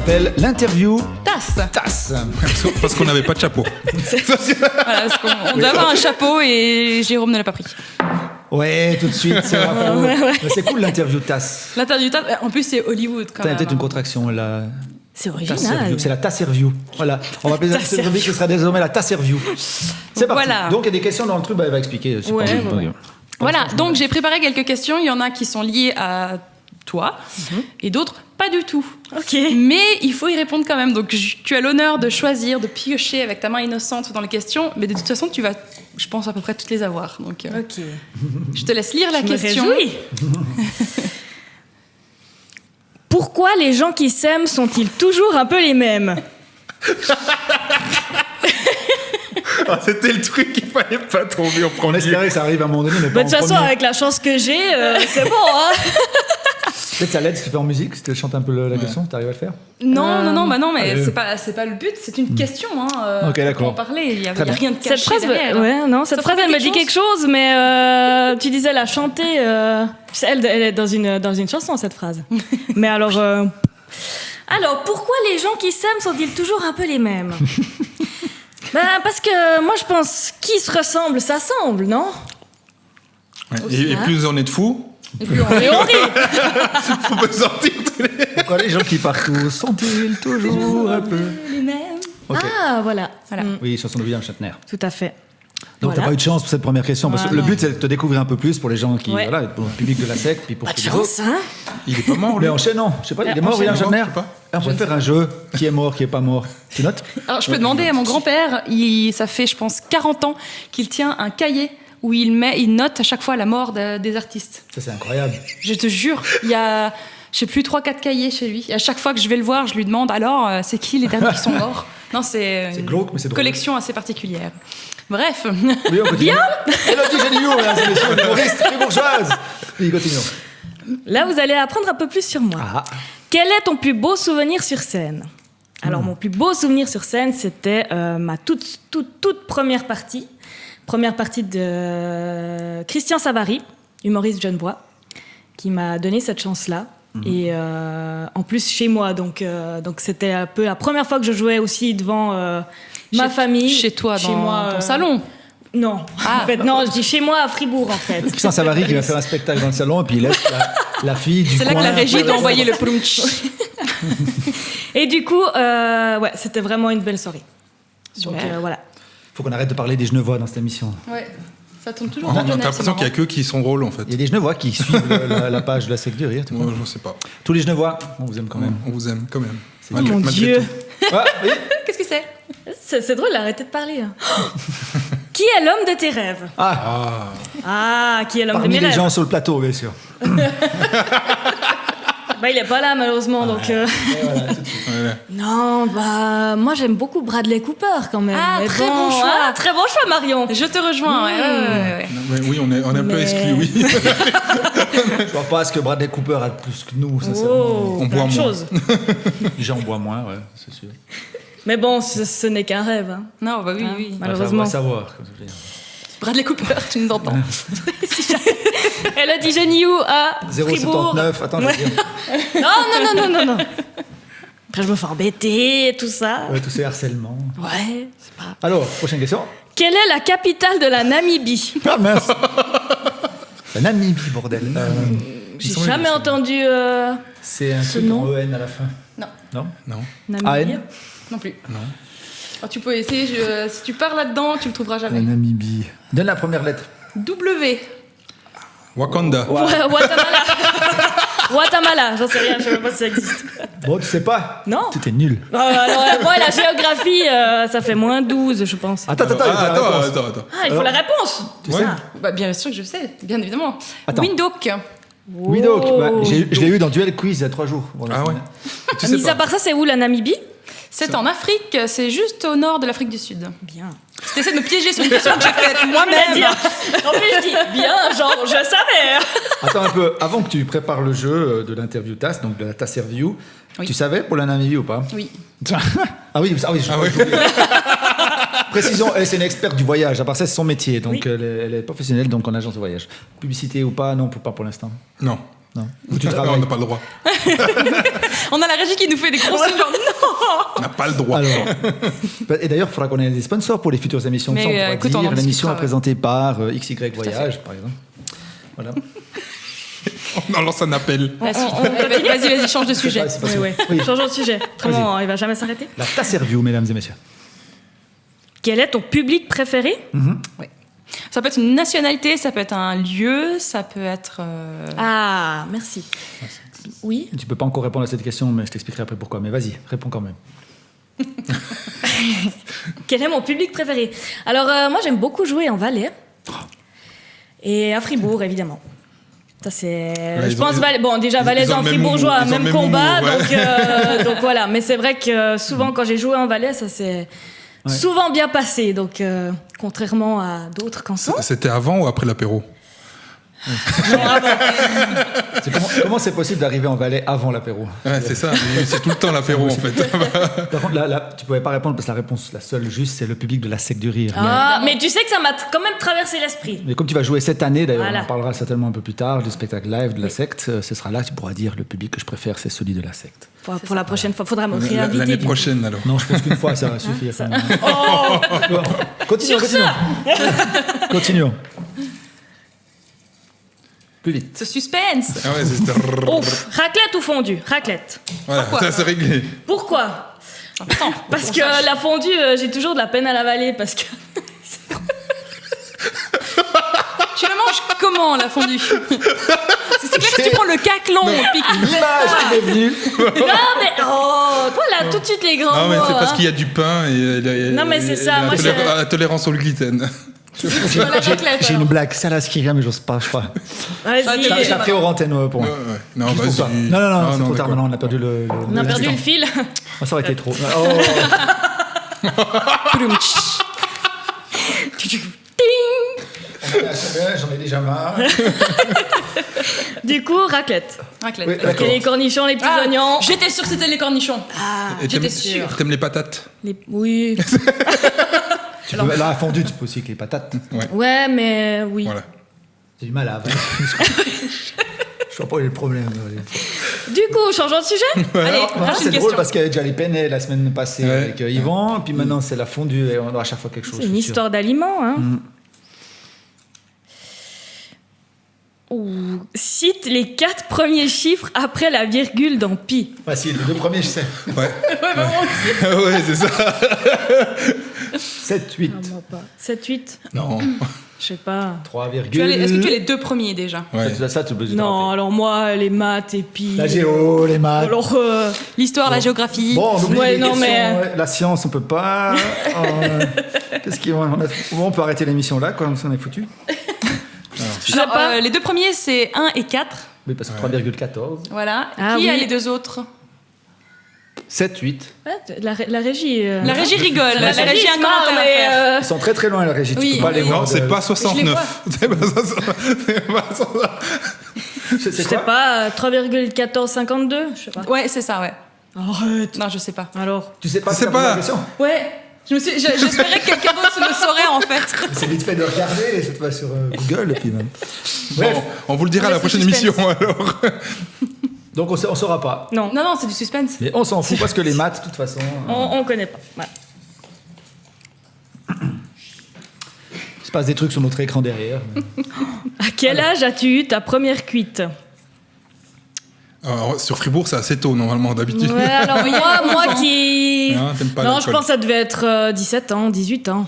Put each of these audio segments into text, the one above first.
rappelle l'interview TAS. Parce qu'on n'avait pas de chapeau. Voilà, parce qu'on devait avoir un chapeau et Jérôme ne l'a pas pris. Ouais, tout de suite, c'est l'info. Mais c'est cool l'interview TAS. L'interview TAS, en plus c'est Hollywood quand T'as même. peut-être une contraction là. C'est TAS-review. original. C'est la TAS-review. Voilà. On va appeler cette rubrique, ce sera désormais la TAS-review. C'est parti. Voilà. Donc il y a des questions dans le truc, elle va expliquer. C'est Ouais, pas- ouais. Voilà, donc j'ai préparé quelques questions. Il y en a qui sont liées à toi et d'autres pas du tout. Ok. Mais il faut y répondre quand même. Donc tu as l'honneur de choisir, de piocher avec ta main innocente dans les questions. Mais de toute façon, tu vas, je pense, à peu près toutes les avoir. Donc Ok. je te laisse lire la Je me question. réjouis. Pourquoi les gens qui s'aiment sont-ils toujours un peu les mêmes? Ah, c'était le truc qu'il fallait pas tomber en On premier. espérait que ça arrive à un moment donné, mais pas Bah, en de toute façon, premier. avec la chance que j'ai, c'est bon, hein? Peut-être ça l'aide si tu fais en musique, si tu chantes un peu la question, t'arrives à le faire? Non, mais allez. c'est pas le but. C'est une question. Hein, Ok, d'accord. On parlait. Il y a Très bien. rien de Cette caché phrase, derrière. ouais, non, cette Ça phrase, te elle fait me dit quelque chose, mais tu disais la chanter. Elle est dans une chanson, cette phrase. Mais alors, pourquoi les gens qui s'aiment sont-ils toujours un peu les mêmes? Ben, parce que moi, je pense, qui se ressemble, s'assemble, non? Ouais. Et plus on est de fous, Et puis on Et on rit. on peut sortir tous les... Pourquoi les gens qui partout sont-ils toujours un peu... les mêmes. Ok. Ah, voilà. Oui, chanson de William Shatner. Tout à fait. Donc Voilà. t'as pas eu de chance pour cette première question, parce que Voilà. le but c'est de te découvrir un peu plus pour les gens qui, Ouais. voilà, pour le public de la SEC, puis pour Pas de tous les autres. chance, hein? Il est pas mort, lui. Mais enchaînons, je sais pas, il est mort William enchaînons, Shatner. je sais pas. On peut faire un jeu, qui est mort, qui est pas mort. Tu notes? Alors je peux demander à mon grand-père. Ça fait, je pense, 40 ans qu'il tient un cahier où il note à chaque fois la mort des artistes. Ça c'est incroyable. Je te jure, il y a, je sais plus, 3-4 cahiers chez lui. Et à chaque fois que je vais le voir, je lui demande alors, c'est qui les derniers qui sont morts? Non, c'est une glauque, mais c'est drôle. collection assez particulière. Bref. Oui, on continue. Elodie Géniou, mesdames et messieurs, humoriste fribourgeoise. Oui, continuons. Là, vous allez apprendre un peu plus sur moi. Ah, Quel est ton plus beau souvenir sur scène? Alors, mon plus beau souvenir sur scène, c'était ma toute première partie. Première partie de Christian Savary, humoriste genevois, qui m'a donné cette chance-là. Et en plus, chez moi. Donc c'était un peu la première fois que je jouais aussi devant ma famille. Chez toi, chez dans moi, ton salon. Non. En fait, non, je dis chez moi à Fribourg, en fait. Christian Savary qui va faire un spectacle dans le salon, et puis il laisse la fille du C'est là coin. que la régie doit envoyer le prunch. Et du coup, c'était vraiment une belle soirée. Donc voilà. Faut qu'on arrête de parler des Genevois dans cette émission. Ouais. Ça tourne toujours On dans a Genève, l'impression qu'il y a que qui sont drôles, en fait. Il y a des Genevois qui suivent la page de la Sec du Rire. Moi, je sais pas. Tous les Genevois, on vous aime quand même. On vous aime, quand même. Oh mon Dieu. tout. Ah, oui. Qu'est-ce que c'est? C'est drôle, arrêtez de parler. Hein. Qui est l'homme de tes rêves? Ah, qui est l'homme de Parmi mes les rêves? gens sur le plateau, bien sûr. Bah, il est pas là, malheureusement, donc... Ouais. Non, bah, moi, j'aime beaucoup Bradley Cooper, quand même. Ah, Mais très bon choix. ah, très bon choix, Marion. Je te rejoins. Ouais. Non, mais oui, on est un peu Mais- exclus, oui. Je vois pas ce que Bradley Cooper a de plus que nous, sincèrement. Oh, On plein boit de moins. choses. J'en bois moins, ouais, c'est sûr. Mais bon, ce n'est qu'un rêve. Hein. Non, bah oui, Hein, oui. malheureusement. On va savoir. Comme ça, je veux dire. Bradley Cooper, tu nous entends. Elle a dit Geniou à Fribourg. 0,79, attends, je vais dire. Non. Après, je me fais embêter, tout ça. Ouais, tous ces harcèlements. Ouais, c'est pas... Alors, prochaine question. Quelle est la capitale de la Namibie? Ah mince. La Namibie, bordel. J'ai jamais entendu C'est un Ce truc nom en EN à la fin. Non, Non. Non. Namibie. AN. non plus. Alors, tu peux essayer, si tu pars là-dedans, tu le trouveras La jamais. Namibie. Donne la première lettre. W. Wakanda. Guatemala. Guatemala, j'en sais rien, je sais même pas si ça existe. Bon, tu sais pas. Non. Tu t'es nul. Alors, moi, la géographie, ça fait moins 12, je pense. Attends, il faut la réponse. Attends. Ah, il faut la réponse. Ouais. Bah, bien sûr que je sais, bien évidemment. Attends. Windhoek. Oui, donc, bah, je l'ai eu dans Duel Quiz il y a 3 jours. Voilà. Ah ouais. Tu sais Mis à pas. part ça, c'est où la Namibie? C'est en Afrique, c'est juste au nord de l'Afrique du Sud. Bien. Si t'essaies de me piéger sur une question que j'ai faite Mais moi-même. en plus, je dis bien, genre, je savais. Attends un peu, avant que tu prépares le jeu de l'interview TAS, donc de la TAS Interview, Oui. tu savais pour la Namibie ou pas? Oui. Ah oui, Précision, elle c'est une experte du voyage, à part ça c'est son métier, donc Oui. elle est professionnelle donc en agence de voyage. Publicité ou pas, non, pas pour l'instant. Non. Non. Ou tu On travailles. n'a pas le droit. On a la régie qui nous fait des gros signes genre non. On n'a pas le droit. Alors, et d'ailleurs, il faudra qu'on ait des sponsors pour les futures émissions. Mais, Ça, on pourra écoute, on en dire, l'émission discutera, est présentée par XY Voyage, par exemple. Voilà. On en lance un appel. La suite. Vas-y, change de sujet. C'est pas Oui, sûr. oui. Oui. Changeons de sujet. Autrement, il va jamais s'arrêter. La Tasserview, mesdames et messieurs. Quel est ton public préféré? Ouais. Ça peut être une nationalité, ça peut être un lieu, ça peut être. Ah, merci. Oui. Tu peux pas encore répondre à cette question, mais je t'expliquerai après pourquoi. Mais vas-y, réponds quand même. Quel est mon public préféré? Alors, moi, j'aime beaucoup jouer en Valais. Et à Fribourg, évidemment. Ça, c'est. ils je ont- pense. ils- Bon, déjà, ils Valaisan, ont le même Fribourgeois, humour, ils ont le même même combat. humour, ouais. Donc voilà. Mais c'est vrai que souvent, quand j'ai joué en Valais, ça s'est souvent bien passé. Donc, contrairement à d'autres chansons. C'était avant ou après l'apéro? Comment c'est possible d'arriver en Valais avant l'apéro? Ouais, c'est ça. Mais c'est tout le temps l'apéro, en fait. Par contre, là, tu pouvais pas répondre parce que la seule juste, c'est le public de la secte du rire. Ah, mais tu sais que ça m'a quand même traversé l'esprit. Mais comme tu vas jouer cette année, d'ailleurs, Voilà. on en parlera certainement un peu plus tard, du spectacle live de la secte, ce sera là que tu pourras dire le public que je préfère, c'est celui de la secte. Pour la prochaine fois, faudra me réinviter. L'année du coup. prochaine, alors. Non, je pense qu'une fois, ça va suffire. Oh, Continuons, Sur ça. Continuons. Plus vite. Ce suspense. Ah ouais, c'est... ouf. Raclette ou fondue? Raclette. Voilà, Pourquoi ça c'est réglé. Pourquoi? Attends, Parce on que sache. la fondue, j'ai toujours de la peine à l'avaler parce que. Tu la manges comment la fondue? C'est clair que tu prends le caclon et puis L'image qui m'est venue. Non mais oh, toi là tout de suite les grands Non, mais mots. c'est parce hein. qu'il y a du pain et Non, mais c'est ça, moi, la tolérance au gluten. la raclette. J'ai une blague salace qui vient, mais j'ose pas, je crois. Vas-y. Je la ferai au antenne pour moi. Ouais. Non, Juste pour vas-y. toi. Non, c'est trop tard d'accord. maintenant, on a perdu le. On a perdu le fil. Oh, ça aurait été trop. Oh. J'en ai déjà marre. Du coup raclette. Raclette. Oui, Ok. d'accord. Et les cornichons, les petits Ah, oignons. j'étais sûre que c'était les cornichons. Et j'étais t'aimes- sûre. T'aimes les patates? Oui. Tu peux, là, fondue, tu peux aussi avec les patates. Ouais mais oui. Voilà. J'ai du mal à avaler. Je vois pas où est le problème. Du coup changeons de sujet. Allez, Non, prochaine c'est drôle question. parce qu'il y avait déjà les penne la semaine passée Ouais. avec Yvan, puis maintenant c'est la fondue et on aura à chaque fois quelque chose. C'est une je suis sûr. histoire d'aliments. Hein. Ouh. Cite les 4 premiers chiffres après la virgule dans pi. Facile, les deux premiers, je sais. Ouais. Ouais, c'est ça. 7, 8, Ah, moi pas. 7, 8. Non. Je sais pas. 3, Est-ce que tu as les deux premiers déjà? Ouais. Ça, tu peux Non, alors moi, les maths et puis. La géo, les maths. Alors, L'histoire, la géographie. Bon, on oublie Ouais, les non, questions, mais- ouais. La science, on peut pas. Qu'est-ce qu'on a... on peut arrêter l'émission là, comme ça on est foutu. je sais Alors, pas. les deux premiers, c'est 1 et 4. Oui, parce que 3,14. Voilà. Ah Qui a oui. les deux autres? 7, 8. Ouais, la régie. La régie rigole. La régie a un smart, commentaire à mais, faire. Ils sont très très loin la régie, Oui, tu peux pas les oui. voir. Non, c'est pas Je les 69. C'est pas 69. C'est pas 69. C'est je sais quoi pas, 3,1452, je sais pas. Ouais, c'est ça, ouais. Arrête. Non, je sais pas. Alors. Tu sais pas Je sais c'est la première pas. question. Ouais. J'espérais que quelqu'un d'autre le saurait en fait. C'est vite fait de regarder, cette fois sur Google et puis même. Bref, Bon, on vous le dira à la Laisse le prochaine émission, suspense. alors. donc on saura pas. Non, Non, non, c'est du suspense. Mais on s'en fout parce que les maths, de toute façon. on connaît pas. Ouais. Il se passe des trucs sur notre écran derrière. mais- À quel âge as-tu eu ta première cuite? Alors, sur Fribourg, c'est assez tôt, normalement, d'habitude. Ouais, alors moi qui. Hein, t'aimes pas Non, je l'alcool. pense que ça devait être 17 ans, 18 ans.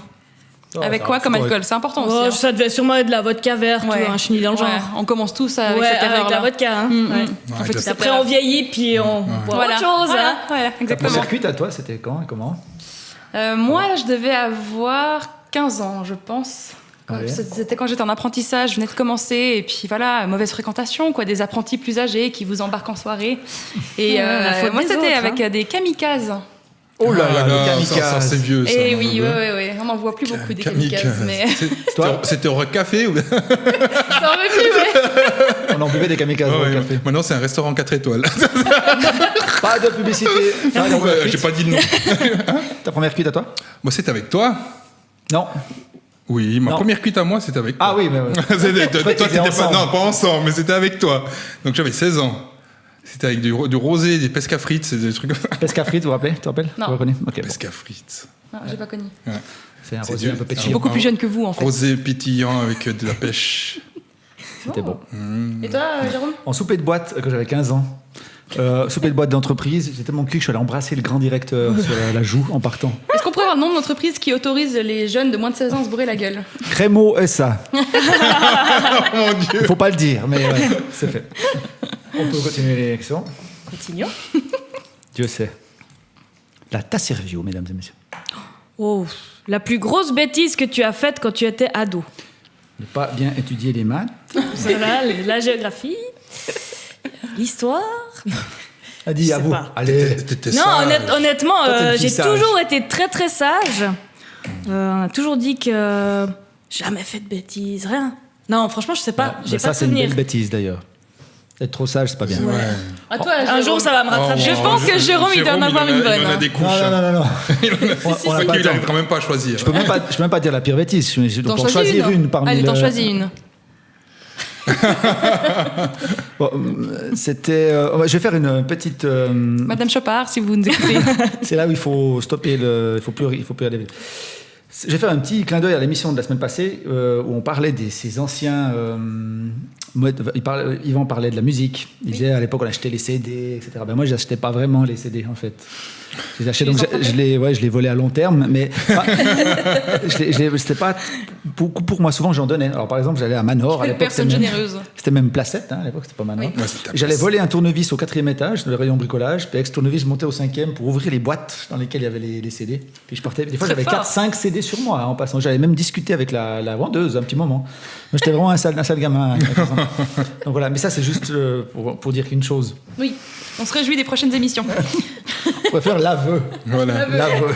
Avec quoi comme alcool? C'est important aussi. Oh, hein. ça devait sûrement être de la vodka verte Ouais. ou un chenille dans le Ouais, genre. on commence tous avec Ouais, cette avec erreur la vodka. Hein. Ouais. Ouais, On fait avec tous la- cette Après, on erreur. vieillit, puis on boit Voilà. autre chose. Voilà, Hein. voilà, Ta exactement. première cuite à toi, c'était quand et comment? Moi, je devais avoir 15 ans, je pense. Ouais. C'était quand j'étais en apprentissage, je venais de commencer, et puis voilà, mauvaise fréquentation, quoi, des apprentis plus âgés qui vous embarquent en soirée. Et la faute moi, des c'était autres, avec des kamikazes. Oh là Ah là, le ça, kamikaze. c'est vieux, ça. Et mon oui, neveu. ouais, on n'en voit plus beaucoup des Kamikaze. kamikazes, mais Toi C'était au café ou... ça aurait pu, ouais. On en buvait des kamikazes Ouais, au ouais. café. Maintenant, c'est un restaurant 4 étoiles. Pas de publicité. Ta première Ouais, cuite J'ai pas dit de nom. Ta première cuite à toi? Moi, c'était avec toi. Non. Oui, ma Non. première cuite à moi, c'était avec toi. Ah oui, mais ouais. Toi, qu'ils étaient t'étais pas... ensemble. Non, pas ensemble, mais c'était avec toi. Donc j'avais 16 ans. C'était avec du rosé, des pesques à frites, c'est des trucs comme ça. Pesca frites, vous vous rappelez? Tu te rappelles? Non. Vous reconnais? Ok, bon. Pesques à frites. Non, j'ai pas connu. C'est un C'est rosé du- un peu Je suis pétillant. beaucoup plus jeune que vous, en fait. Rosé pétillant avec de la pêche. C'était bon. Et toi, Jérôme? En souper de boîte, quand j'avais 15 ans, souper de boîte d'entreprise, j'étais tellement cul que je suis allé embrasser le grand directeur sur la joue en partant. Est-ce qu'on pourrait avoir le nom de l'entreprise qui autorise les jeunes de moins de 16 ans à se bourrer la gueule? Crémo SA. Oh mon Dieu. Faut pas le dire, mais ouais, c'est fait. On peut continuer l'élection. Continuons. Dieu sait. La Tasservio, mesdames et messieurs. Oh, la plus grosse bêtise que tu as faite quand tu étais ado. Ne pas bien étudier les maths. Voilà, la géographie, l'histoire. A dit Je à sais vous. pas. Allez. T'étais Non, sage. honnêtement, Toi, t'es une fille j'ai sage. toujours été très très sage. On a toujours dit que jamais fait de bêtises, rien. Non, franchement, je sais pas. Ah, J'ai bah ça, pas de c'est une souvenir. belle bêtise d'ailleurs. Être trop sage, c'est pas bien. Ouais. À toi, Un Jérôme. jour, ça va me rattraper. Je pense que Jérôme, il doit en avoir une bonne, Il en a hein. des couches. Non, non, non, non. On a C'est pas qu'il le temps. n'arrivera même pas à choisir. Je peux même pas dire la pire bêtise. T'en Pour choisis choisir une parmi Allez, le... t'en choisis une. Bon, c'était. Je vais faire une petite. Madame Chopard, si vous nous écoutez. C'est là où il faut stopper il faut plus aller vite. Je vais faire un petit clin d'œil à l'émission de la semaine passée où on parlait de ces anciens. Yvan parlait de la musique. Il disait à l'époque on achetait les CD, etc. Ben moi, je n'achetais pas vraiment les CD en fait. Je les achetais, donc je les volais à long terme, mais c'était pas beaucoup pour moi. Souvent, j'en donnais. Alors par exemple, j'allais à Manor. À l'époque, Personne c'était même- généreuse. C'était même Placette, hein, à l'époque, c'était pas Manor. Oui. Ouais, c'était J'allais Placette. voler un tournevis au 4e étage, dans le rayon bricolage, puis avec ce tournevis, je montais au 5e pour ouvrir les boîtes dans lesquelles il y avait les CD. Puis je partais. Des fois, Très j'avais fort. 4-5 CD sur moi, hein, en passant. J'avais même discuté avec la vendeuse un petit moment. Moi, j'étais vraiment un sale gamin. Hein, donc voilà, mais ça, c'est juste pour dire qu'une chose. Oui, on se réjouit des prochaines émissions. On pourrait faire l'aveu. Voilà. L'aveu.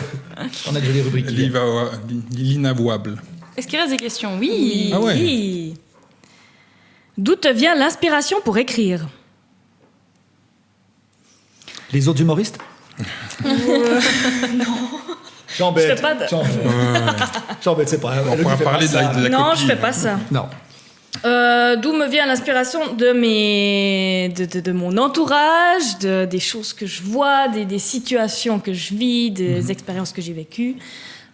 On a de jolies rubriques. L'inavouable. Est-ce qu'il reste des questions? Oui. Ah ouais. Oui. D'où te vient l'inspiration pour écrire? Les autres humoristes J'embête. Je fais pas de- J'embête, c'est pas. On pourra parler de la Non, copie. je fais pas ça. Non. D'où me vient l'inspiration de mon entourage, des choses que je vois, des situations que je vis, des expériences que j'ai vécues,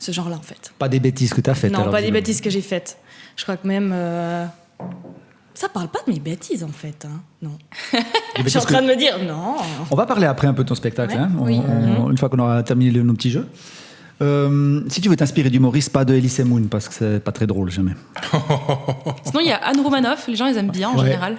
ce genre-là en fait. Pas des bêtises que tu as faites. Non, alors, pas des j'imagine. bêtises que j'ai faites. Je crois que même ça parle pas de mes bêtises en fait. Hein. Non. Des Je bêtises suis en que- train de me dire non. On va parler après un peu de ton spectacle, Ouais. hein. Oui. Une fois qu'on aura terminé nos petits jeux. Si tu veux t'inspirer d'humoristes, pas de Elise Moon, parce que c'est pas très drôle jamais. Sinon, il y a Anne Romanoff. Les gens, ils aiment bien en Ouais. général.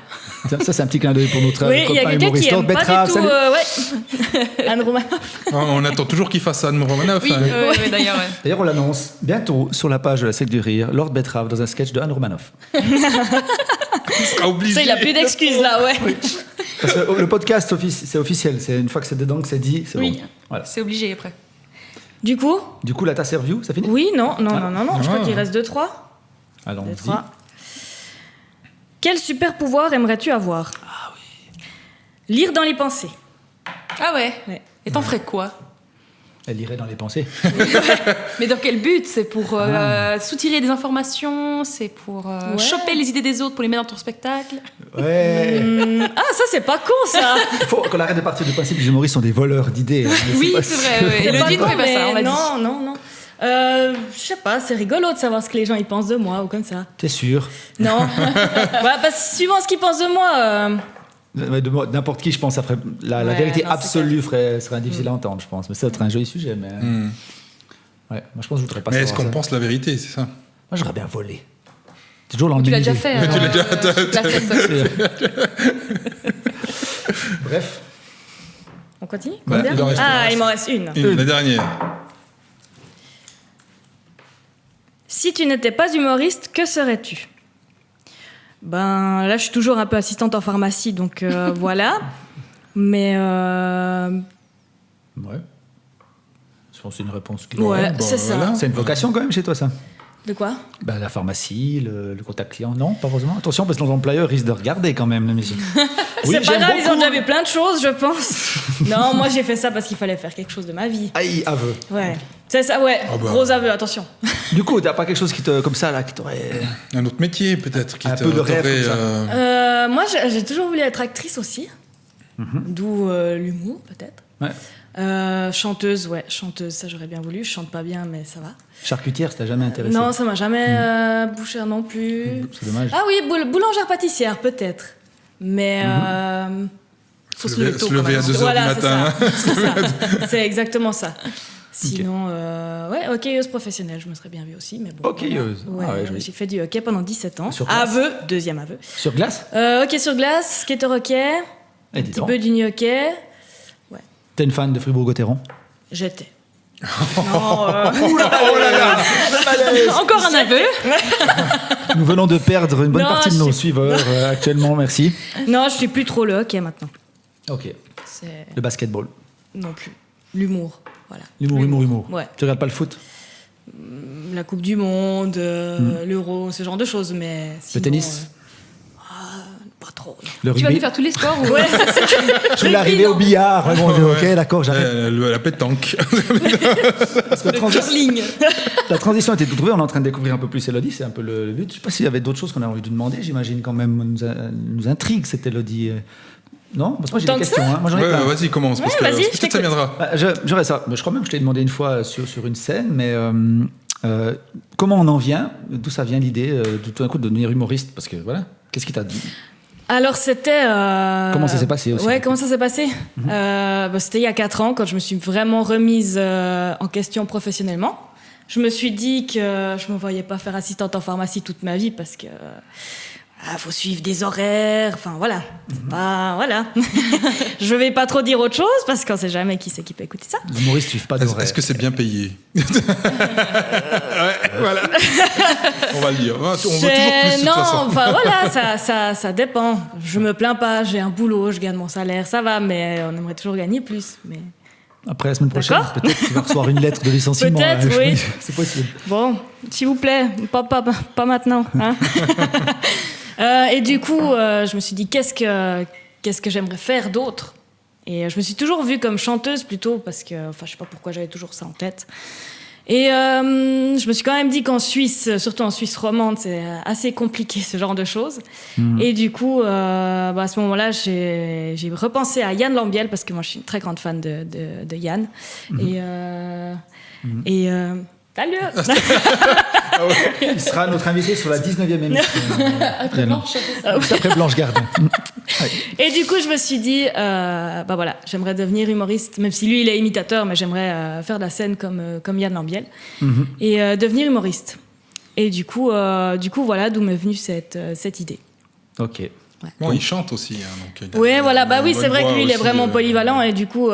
Ça, c'est un petit clin d'œil pour notre Oui, il y a copain quelqu'un qui humoriste. aime Lord pas Betrave, du tout. salut. Ouais. Anne Romanoff. On attend toujours qu'il fasse Anne Romanoff. Oui, hein. ouais, d'ailleurs, ouais. D'ailleurs, on l'annonce bientôt sur la page de la Sec du Rire, Lord Betrave dans un sketch de Anne Romanoff. Il sera obligé. Ça, il a plus d'excuses là, ouais. Parce que le podcast, c'est officiel. C'est une fois que c'est dedans, que c'est dit, c'est Oui. bon. Voilà. C'est obligé après. Du coup, Du coup, la tasse review, ça finit oui, non. Je Ah. crois qu'il reste 2-3. Alors, on 2-3. Quel super pouvoir aimerais-tu avoir? Lire dans les pensées. Ah ouais. Ouais. Et t'en ferais quoi? Elle irait dans les pensées. Mais dans quel but? C'est pour soutirer des informations? C'est pour Ouais. choper les idées des autres pour les mettre dans ton spectacle? Ouais. Ah, ça, c'est pas con, ça. Il faut qu'on arrête de partir du principe que les humoristes sont des voleurs d'idées. hein. Mais Oui, pas c'est vrai. sûr. Ouais. C'est Elodie ne con, fait pas ça, on mais l'a dit. non. Je sais pas, c'est rigolo de savoir ce que les gens ils pensent de moi ou comme ça. T'es sûr Non. Bah, parce que suivant ce qu'ils pensent de moi. De n'importe qui, je pense, ça ferait la Ouais, vérité non, c'est absolue serait difficile à entendre, je pense. Mais ça serait un joli sujet. Mais Hmm. ouais, moi, je pense que je voudrais pas Mais est-ce savoir qu'on ça. pense la vérité, c'est ça? Moi, j'aurais bien volé. C'est toujours Tu l'as l'ennui. déjà fait. Mais tu l'as déjà- Bref. On continue? Bah, Combien il en reste Ah, une. il m'en reste une. La dernière. Si tu n'étais pas humoriste, que serais-tu? Ben là, je suis toujours un peu assistante en pharmacie, donc voilà. Mais Ouais. Je pense que c'est une réponse qui ouais, bon, c'est ça. voilà. C'est une vocation quand même chez toi, ça. De quoi? Ben, la pharmacie, le contact client, non, pas forcément. Attention, parce que nos employeurs risquent de regarder quand même l'émission. C'est pas grave, ils ont déjà vu plein de choses, je pense. Non, moi j'ai fait ça parce qu'il fallait faire quelque chose de ma vie. Aïe, aveu. Ouais. C'est ça, ouais. Ah bah. Gros aveu, attention. Du coup, t'as pas quelque chose qui te, comme ça, là, qui t'aurait... Un autre métier, peut-être, qui Un peu de rêve, t'aurait, comme ça. Moi, j'ai toujours voulu être actrice aussi. D'où l'humour, peut-être. Ouais. Chanteuse, ouais. Chanteuse, ça, j'aurais bien voulu. Je chante pas bien, mais ça va. Charcutière, ça t'a jamais intéressé? Non, ça m'a jamais bouchère non plus. C'est dommage. Ah oui, boulangère-pâtissière, peut-être. Mais... faut se lever tôt. se lever quand à même. 2 heures du matin. C'est ça. C'est exactement ça. Sinon, ouais, hockeyeuse professionnelle, je me serais bien vue aussi, mais bon. Hockeyeuse. Voilà. Ah ouais, Ouais, joli. j'ai fait du hockey pendant 17 ans. Sur glace. Aveu, deuxième aveu. Sur glace? Hockey sur glace, skater hockey, Eh, un dis petit donc. peu d'uni hockey. T'es une fan de Fribourg-Gotteron? J'étais. Oh là là. Encore un aveu. Nous venons de perdre une bonne Non, partie de je nos suis- suiveurs actuellement, merci. Non, je suis plus trop le hockey maintenant. Ok. C'est Le basketball. non plus. L'humour, voilà. Humour. Ouais. Tu regardes pas le foot? La Coupe du Monde, l'Euro, ce genre de choses, mais Le sinon, tennis? pas trop. non. Le Tu vas rugby? nous faire tous les sports ou... Ouais, Je voulais arriver au billard. Ouais, bon, ok, d'accord, j'arrête. La pétanque. Parce que le curling. la transition a été toute trouvée. On est en train de découvrir un peu plus Elodie. C'est un peu le but. Je sais pas s'il y avait d'autres choses qu'on a envie de demander. J'imagine quand même nous intrigue cette Elodie. Non? Parce que moi j'ai Tant des que questions. Hein. Moi j'en ai Ouais, plein. vas-y, commence. Parce Ouais, que vas-y, je peut-être ça t'écoute. viendra. Bah, j'aurais ça. Je crois même que je t'ai demandé une fois sur une scène, mais comment on en vient? D'où ça vient l'idée de tout d'un coup de devenir humoriste? Parce que voilà, qu'est-ce qui t'a dit? Alors c'était... Comment ça s'est passé aussi? Ouais, comment ça s'est passé C'était il y a 4 ans, quand je me suis vraiment remise en question professionnellement. Je me suis dit que je me voyais pas faire assistante en pharmacie toute ma vie parce que... faut suivre des horaires, enfin voilà. C'est pas, voilà. Je vais pas trop dire autre chose parce qu'on sait jamais qui c'est qui peut écouter ça. Les humoristes suivent pas d'horaire. Est-ce que c'est bien payé? Ouais, voilà. On va le dire. On veut toujours plus, de toute Non, façon. enfin voilà, ça dépend. Je me plains pas, j'ai un boulot, je gagne mon salaire, ça va, mais on aimerait toujours gagner plus. Mais Après la semaine prochaine, D'accord. peut-être tu vas recevoir une lettre de licenciement. Peut-être, je oui. pense. C'est possible. bon, s'il vous plaît, pas maintenant. Hein. Et du coup, je me suis dit, qu'est-ce que j'aimerais faire d'autre? Et je me suis toujours vue comme chanteuse plutôt, parce que, enfin, je sais pas pourquoi j'avais toujours ça en tête. Et je me suis quand même dit qu'en Suisse, surtout en Suisse romande, c'est assez compliqué ce genre de choses. Et du coup, à ce moment-là, j'ai repensé à Yann Lambiel, parce que moi, je suis une très grande fan de Yann. Salut. Il sera notre invité sur la 19e émission. Après Blanche, Juste après Blanche Gardin. Et du coup, je me suis dit, voilà, j'aimerais devenir humoriste, même si lui, il est imitateur, mais j'aimerais faire de la scène comme Yann Lambiel, et devenir humoriste. Et du coup, voilà, d'où m'est venue cette idée. Ok. Bon, il chante aussi. Hein, donc, il a- Ouais, voilà, il a oui, une c'est bonne vrai que voix lui, il est aussi, vraiment polyvalent, et du coup,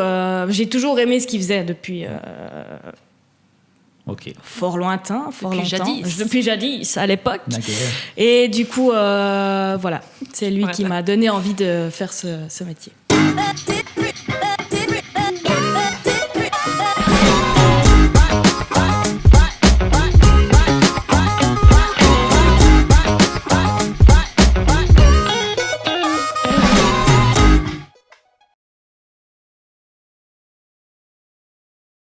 j'ai toujours aimé ce qu'il faisait depuis Ok. fort lointain, fort Depuis longtemps. jadis. Depuis jadis, à l'époque. Naguère. Et du coup, voilà, c'est lui Ouais, qui ça. m'a donné envie de faire ce métier. That